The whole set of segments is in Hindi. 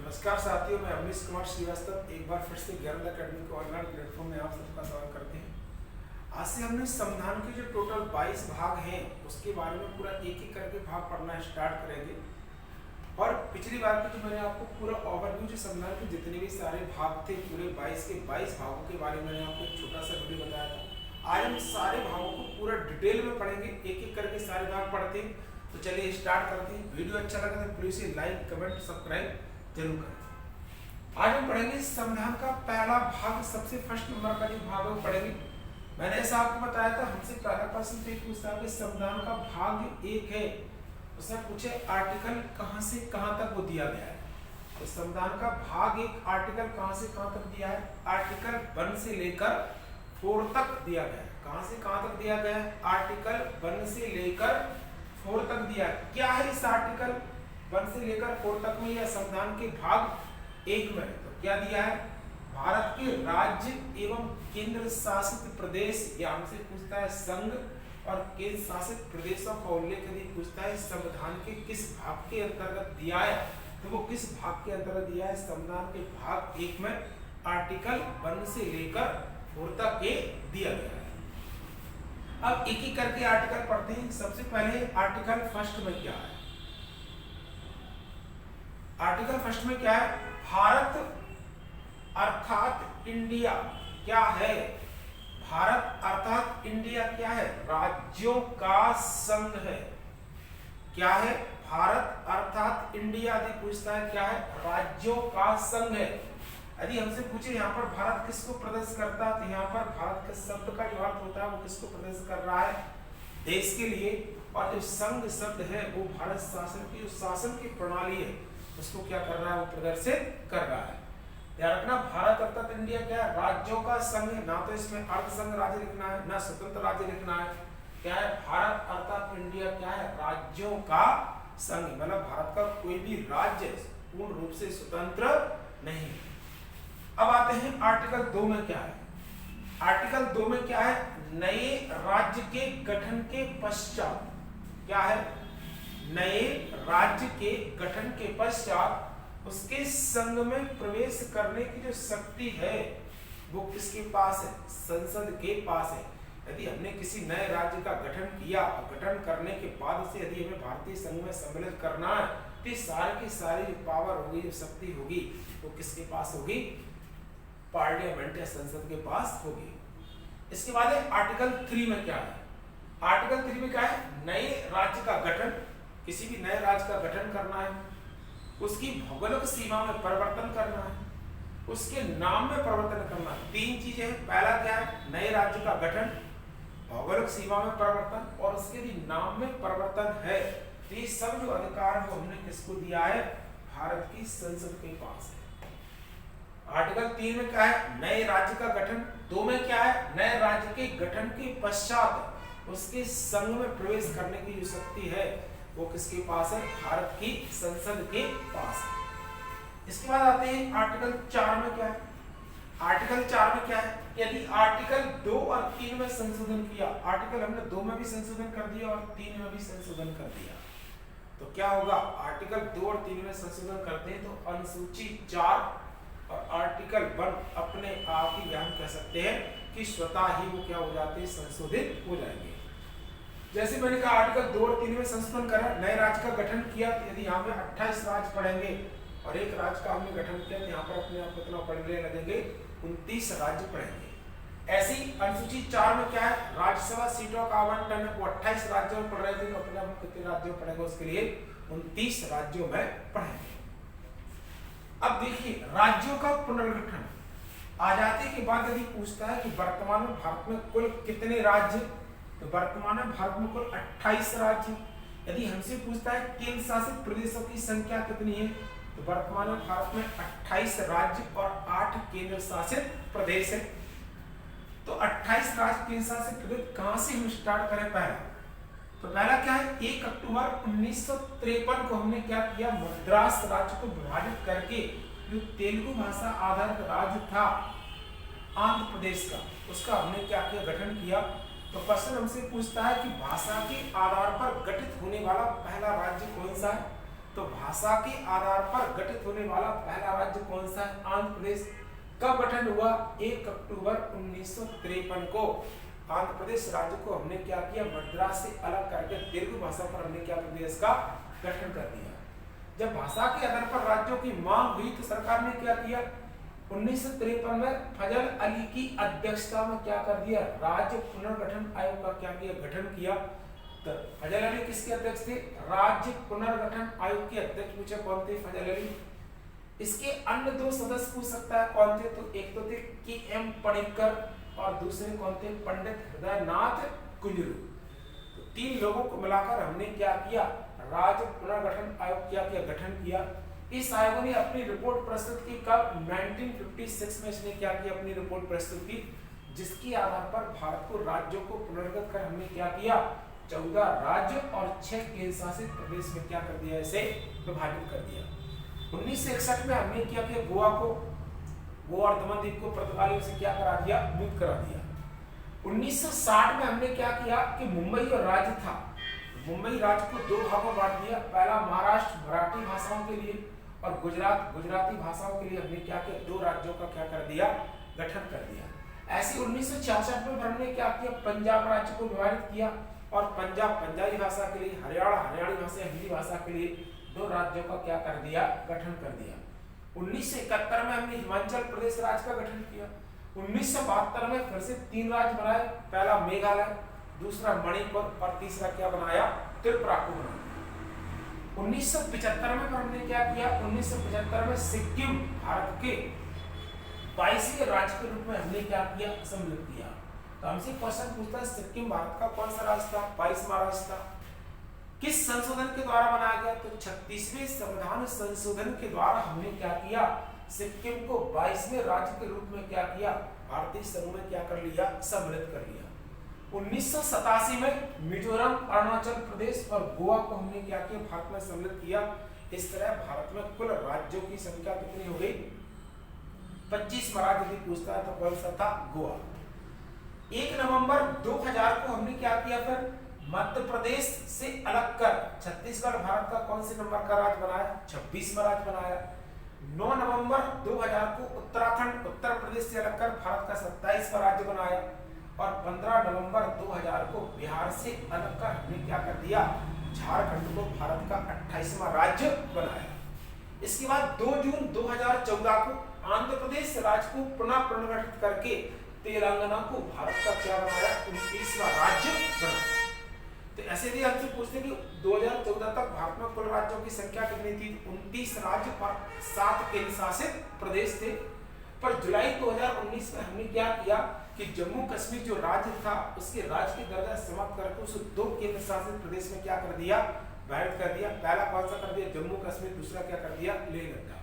नमस्कार साथियों, मैं अवनीश कुमार श्रीवास्तव एक बार फिर से ज्ञान अकेडमी के ऑनलाइन प्लेटफॉर्म में आप सबका स्वागत करते हैं। आज से हमने संविधान के जो टोटल 22 भाग हैं उसके बारे में पूरा एक एक करके भाग पढ़ना स्टार्ट करेंगे। और पिछली बार की तो मैंने आपको पूरा ओवरव्यू जो संविधान के जितने भी सारे भाग थे पूरे 22 के 22 भागों के बारे में मैंने आपको एक छोटा सा वीडियो बताया था। आज हम सारे भागों को पूरा डिटेल में पढ़ेंगे, एक एक करके सारे भाग पढ़ते हैं। तो चलिए स्टार्ट करते हैं। वीडियो अच्छा लगा तो प्लीज लाइक कमेंट सब्सक्राइब जरूर करें। आज हम पढ़ेंगे संविधान का पहला भाग, सबसे फर्स्ट नंबर का जो भाग है वो पढ़ेंगे। मैंने ऐसा आपको बताया था, हमसे पहला प्रश्न पे पूछता है कि संविधान का भाग 1 है, उसने पूछे आर्टिकल कहां से कहां तक वो दिया गया है। तो संविधान का भाग 1 आर्टिकल कहां से कहां तक दिया है? आर्टिकल 1 से लेकर 4 तक दिया गया है। कहां से कहां तक दिया गया है? आर्टिकल 1 से लेकर 4 तक दिया है। क्या है इस आर्टिकल 1 से लेकर 4 तक में या संविधान के भाग 1 में? तो क्या दिया है? भारत के राज्य एवं केंद्र शासित प्रदेश, या हमसे पूछता है संघ और केंद्र शासित प्रदेशों का उल्लेख यदि पूछता है संविधान के किस भाग के अंतर्गत दिया है, तो वो किस भाग के अंतर्गत दिया है? संविधान के भाग 1 में आर्टिकल 1 से लेकर 4 तक के दिया गया है। अब एक एक करके आर्टिकल पढ़ते हैं। सबसे पहले आर्टिकल फर्स्ट में क्या है? आर्टिकल फर्स्ट में क्या है? भारत अर्थात इंडिया क्या है? भारत अर्थात इंडिया क्या है? राज्यों का संघ है। क्या है? भारत अर्थात इंडिया यदि पूछता है क्या है? राज्यों का संघ है। यदि हमसे पूछे यहाँ पर भारत किसको प्रदर्शित करता है, तो यहाँ पर भारत के शब्द का जो अर्थ होता है वो किसको प्रदर्शित कर रहा है? देश के लिए। और जो संघ शब्द है वो भारत शासन की जो शासन की प्रणाली है उसको क्या कर रहा है? वो प्रदर्शित कर रहा है। ध्यान रखना, भारत अर्थात इंडिया क्या है? राज्यों का संघ है। ना तो इसमें अर्ध संघ राज्य लिखना है, ना स्वतंत्र राज्य लिखना है। क्या है? भारत अर्थात इंडिया क्या है? राज्यों का संघ, मतलब भारत का कोई भी राज्य पूर्ण रूप से स्वतंत्र नहीं। अब आते हैं आर्टिकल 2 में क्या है? आर्टिकल 2 में क्या है? नए राज्य के गठन के पश्चात क्या है? नए राज्य के गठन के पश्चात उसके संघ में प्रवेश करने की जो शक्ति है वो किसके पास है? संसद के पास है। यदि हमने किसी नए राज्य का गठन किया और गठन करने के बाद से यदि हमें भारतीय संघ में सम्मिलित करना है तो सारी की सारी जो पावर होगी, जो शक्ति होगी, वो किसके पास होगी? पार्लियामेंट या संसद के पास होगी। इसके बाद है आर्टिकल 3 में क्या है? आर्टिकल 3 में क्या है? नए राज्य का गठन, किसी भी नए राज्य का गठन करना है, उसकी भौगोलिक सीमा में परिवर्तन करना है, उसके नाम में परिवर्तन करना है। 3 चीजें हैं। पहला क्या है? नए राज्य का गठन, भौगोलिक सीमा में परिवर्तन और उसके भी नाम में परिवर्तन है। तो ये सब जो अधिकार है वो हमने किसको दिया है? भारत की संसद के पास है। आर्टिकल 3 में क्या है? नए राज्य का गठन। 2 में क्या है? नए राज्य के गठन के पश्चात उसके संघ में प्रवेश करने की जो शक्ति है वो किसके पास है? भारत की संसद के पास है। इसके बाद आते हैं आर्टिकल 4 में क्या है? आर्टिकल 4 में क्या है? यदि आर्टिकल 2 और 3 में संशोधन किया, आर्टिकल हमने 2 में भी संशोधन कर दिया और 3 में भी संशोधन कर दिया, तो क्या होगा? आर्टिकल 2 और 3 में संशोधन करते हैं तो अनुसूची 4 और आर्टिकल 1 अपने आप ही हम कह सकते हैं कि स्वतः ही वो क्या हो जाते हैं? संशोधित हो जाएंगे। जैसे मैंने कहा आर्टिकल 2 और 3 में संशोधन करा, नए राज्य का गठन किया, तो यदि यहाँ पे 28 राज्य पढ़ेंगे और एक राज्य का हमने गठन किया तो यहाँ पर अपने आप कितना पढ़ने लगेंगे? 29 राज्य पढ़ेंगे। ऐसी अनुसूची 4 में क्या है? राज्यसभा सीटों का आवंटन, वो 28 राज्यों में पढ़ रहे थे तो अपने आप कितने राज्यों में पढ़ेंगे? उसके लिए 29 राज्यों में पढ़ेंगे। अब देखिए राज्यों का पुनर्गठन, आजादी के बाद यदि पूछता है कि वर्तमान में भारत में कुल कितने राज्य, तो वर्तमान में भारत में कुल 28 राज्य। यदि हमसे पूछता है केंद्र शासित प्रदेशों की संख्या कितनी है, तो वर्तमान में भारत में 28 राज्य और 8 केंद्र शासित प्रदेश है। तो 28 राज्य केंद्र शासित प्रदेश कहां से हम स्टार्ट करें? तो पहला क्या है? 1 अक्टूबर 1953 को हमने क्या किया? मद्रास राज्य को विभाजित करके जो तेलुगु भाषा आधारित राज्य था आंध्र प्रदेश का, उसका हमने क्या किया? गठन किया। तो प्रश्न हमसे पूछता है कि भाषा के आधार पर गठित होने वाला पहला राज्य कौन सा है? तो भाषा के आधार पर गठित होने वाला पहला राज्य कौन सा है? आंध्र प्रदेश। कब गठन हुआ? 1 अक्टूबर 1953 को आंध्र प्रदेश राज्य को हमने क्या किया? मद्रास से अलग करके तेलुगु भाषा पर हमने क्या कर दिया? इसका गठन कर दिया। जब भाषा के आधार पर राज्यों की मांग हुई तो सरकार ने क्या किया? 1953 में फजल अली की अध्यक्षता में क्या कर दिया? राज्य पुनर्गठन आयोग का क्या किया? गठन किया। तो फजल अली किसके अध्यक्ष थे? राज्य पुनर्गठन आयोग के अध्यक्ष पूछे कौन थे? फजल अली। इसके अन्य 2 सदस्य पूछ सकता है कौन थे? तो एक तो थे के.एम. पणिक्कर और दूसरे कौन थे? पंडित हृदयनाथ कुंजरू। तो 3 लोगों को मिलाकर हमने क्या किया? राज्य पुनर्गठन आयोग क्या किया? गठन किया। इस आयोग ने अपनी रिपोर्ट प्रस्तुत की कब? 1956 में इसने क्या किया? अपनी रिपोर्ट प्रस्तुत की, जिसके आधार पर भारत को राज्यों को पुनर्गत कर हमने क्या किया? 14 राज्य और 6 केंद्र शासित प्रदेश में क्या कर दिया? इसे विभाजित कर दिया। 1961 में हमने क्या किया? गोवा और दमन द्वीप को पुर्तगालियों से क्या करा दिया? मुक्त करा दिया। 1960 में हमने क्या किया कि मुंबई और राज्य था, मुंबई राज्य को 2 भागों में बांट दिया। पहला महाराष्ट्र मराठी भाषाओं के लिए और गुजरात गुजराती भाषाओं के लिए हमने क्या किया? 2 राज्यों का क्या कर दिया? गठन कर दिया। ऐसे 1966 में हमने क्या किया? पंजाब राज्य को विभाजित किया और पंजाब पंजाबी भाषा के लिए, हरियाणा हरियाणी भाषा हिंदी भाषा के लिए 2 राज्यों का क्या कर दिया? गठन कर दिया। 1971 में हमने हिमाचल प्रदेश राज्य का गठन किया। 1972 में फिर से 3 राज्य बनाए। पहला मेघालय, दूसरा मणिपुर और तीसरा क्या बनाया? त्रिपुरा को बनाया। 1975 में हमने क्या किया? 1975 में सिक्किम भारत के 22वें राज्य के रूप में हमने क्या किया? सम्मिलित किया। तो हमसे क्वेश्चन पूछता है सिक्किम भारत का कौन सा राज्य था? 22वां राज्य था। किस संशोधन के द्वारा बनाया गया? तो 36वें संविधान संशोधन के द्वारा हमने क्या किया? सिक्किम को 22वें राज्य के रूप में क्या किया? भारतीय समूह में क्या कर लिया? सम्मिलित कर लिया। 1987 में मिजोरम, अरुणाचल प्रदेश और गोवा को हमने क्या किया? भारत में सम्मिलित किया। इस तरह भारत में कुल राज्यों की संख्या कितनी हो गई? 25वां राज्य यदि पूछता है तो कौन सा था? गोवा। 1 नवंबर 2000 को हमने क्या किया? फिर मध्य प्रदेश से अलग कर छत्तीसगढ़ भारत का कौन से नंबर का राज्य बनाया? 26वां राज्य बनाया। 9 नवंबर 2000 को उत्तराखंड उत्तर प्रदेश से अलग कर भारत का 27वां राज्य बनाया और 15 नवंबर 2000 को बिहार से अलग कर हमने क्या कर दिया? झारखंड को भारत का 28वां राज्य बनाया। इसके बाद 2 जून 2014 को आंध्र प्रदेश राज्य को पुनः पुनर्गठित करके तेलंगाना को भारत का क्या बनाया? 29वां राज्य बनाया। तो ऐसे भी हमसे पूछते कि 2014 तक भारत में कुल राज्यों की संख्या कितनी थी? 29 राज्य और 7 केंद्र शासित प्रदेश थे। पर जुलाई 2019 में हमने क्या किया कि जम्मू कश्मीर जो राज्य था उसके राज्य की दर्जा समाप्त करके उसे 2 केंद्र शासित प्रदेश में क्या कर दिया? विभाजित कर दिया। पहला कौन सा कर दिया? जम्मू कश्मीर। दूसरा क्या कर दिया? लेह लद्दाख।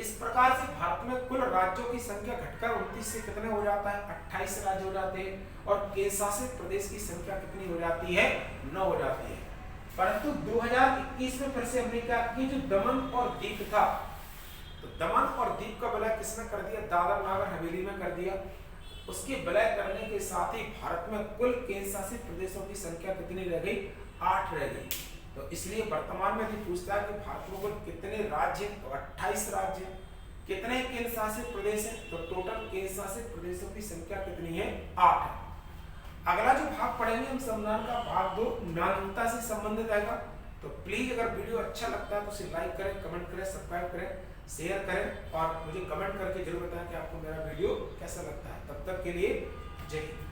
इस प्रकार से भारत में कुल राज्यों की संख्या घटकर 29 से कितने हो जाता है? 28 राज्य हो जाते हैं और केंद्र शासित प्रदेश की संख्या कितनी हो जाती है? 9 हो जाती है। परंतु 2021 में फिर से हमने क्या किया? जो दमन और दीव था, तो दमन और दीव का विलय किसने कर दिया? दादर नगर हवेली में कर दिया। उसके विलय करने के साथ ही भारत में कुल केंद्र शासित प्रदेशों की संख्या कितनी रह गई? 8 रह गई। तो इसलिए वर्तमान में यदि पूछता है कि भारत में कुल कितने राज्य? तो 28 राज्य। कितने केंद्र शासित प्रदेश हैं? तो टोटल केंद्र शासित प्रदेशों की संख्या कितनी है? 8 है। अगला जो भाग पढ़ेंगे हम संविधान का भाग 2 नागरिकता से संबंधित आएगा। तो प्लीज अगर वीडियो अच्छा लगता है तो उसे लाइक करें, कमेंट करें, सब्सक्राइब करें, शेयर करें और मुझे कमेंट करके जरूर बताएं कि आपको मेरा वीडियो कैसा लगता है। तब तक के लिए जय हिंद।